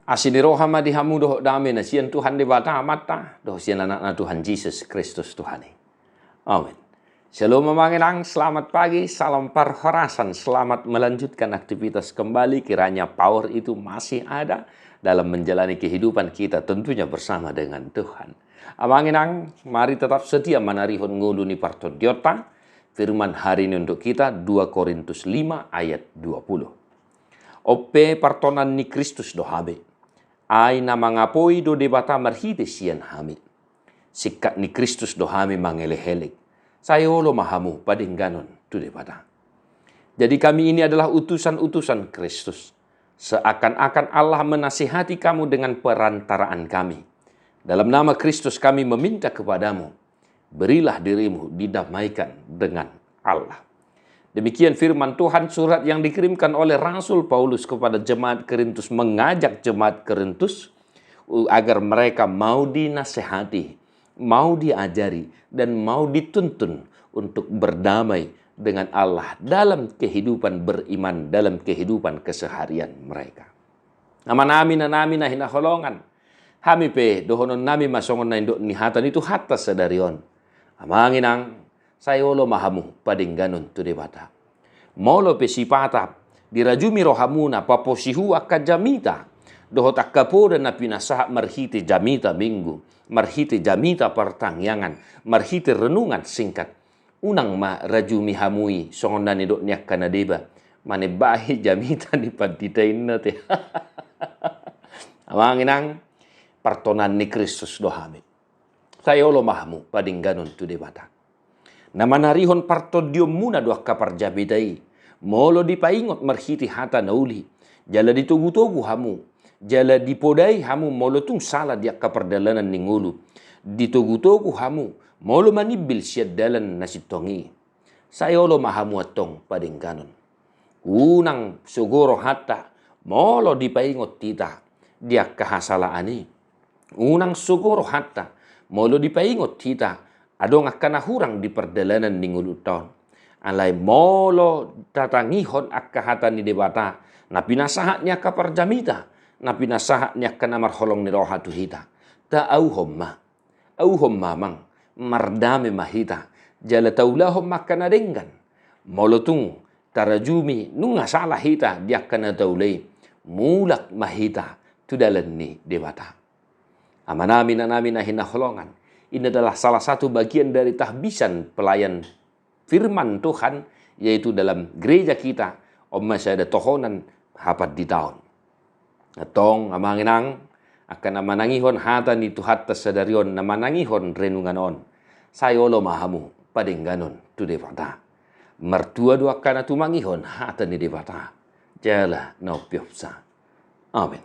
Asiniro hama dihamu doh dame na sian Tuhan di bata mata doh sian anak na Tuhan Yesus Kristus Tuhan. Amin. Shalom memanginang, selamat pagi, salam perhorasan, selamat melanjutkan aktivitas kembali. Kiranya power itu masih ada dalam menjalani kehidupan kita tentunya bersama dengan Tuhan. Amanginang, mari tetap setia manarihon nguluni parton diota. Firman hari ini untuk kita 2 Korintus 5 ayat 20. Ope partonan ni Kristus dohabe. Ai na mangapoi do debata marhite sian hami. Sikat ni Kristus dohami mangelehelek. Sayolo mahamu padingganon tu debata. Jadi kami ini adalah utusan-utusan Kristus. Seakan-akan Allah menasihati kamu dengan perantaraan kami. Dalam nama Kristus kami meminta kepadamu, berilah dirimu didamaikan dengan Allah. Demikian firman Tuhan, surat yang dikirimkan oleh Rasul Paulus kepada jemaat Korintus, mengajak jemaat Korintus agar mereka mau dinasehati, mau diajari, dan mau dituntun untuk berdamai dengan Allah dalam kehidupan beriman, dalam kehidupan keseharian mereka. Nami na hinaholongan. Hami pe dohonon nami masongon na indok nihatan itu hatta sedarion. Amanginang sayolo mahamu padingganon tu debata. Molo pe sipata dirajumi rohamuna paposihu akajamita. Dohot akapoda na pinasaha marhite jamita minggu. Marhite jamita pertangyangan. Marhite renungan singkat. Unang ma rajumi hamui songondan idok niak kanadeba. Mane bahi jamita di pantitain na te. Amanginang partonan ni Kristus dohami. Sayolo mahamu padingganon tu debata. Namanarihon parto diom muna doa kaparjabidai. Molo dipaingot marhiti hata nauli. Jala ditugu-tugu hamu. Jala dipodai hamu molo tung salah dia kapardalanan ningulu. Ditugu-tugu hamu. Molo manibil siya dalan nasitongi. Sayolo mahamu atong padingganon. Unang suguro hata. Molo dipaingot tita. Dia kahasalaani. Unang suguro hata. Molo dipaingot tita. Adong akan hurang di perdalanan ningulu taon. Alai molo tatangihon akkahatan ni debata. Na pinasahatnya kaparjamita. Na pinasahatnya kanamar holong ni rohatu hita. Ta auhomma. Auhomma mang. Mardame mahita. Jala taulahom makanadenggan. Molo tung tarajumi nung salah hita dia kana taulay. Mulak mahita. Tudalan ni debata. Amanami na hinaholongan. Ini adalah salah satu bagian dari tahbisan pelayan firman Tuhan, yaitu dalam gereja kita, masih ada tohonan hapat di tahun. Atong amanginang akan amanangihon hatan itu hatta sadarion namanangihon renunganon. Sayolo mahamu padingganon tu debata. Mertua dua kana tumangihon hatan di debata. Jala no piopsa. Amin.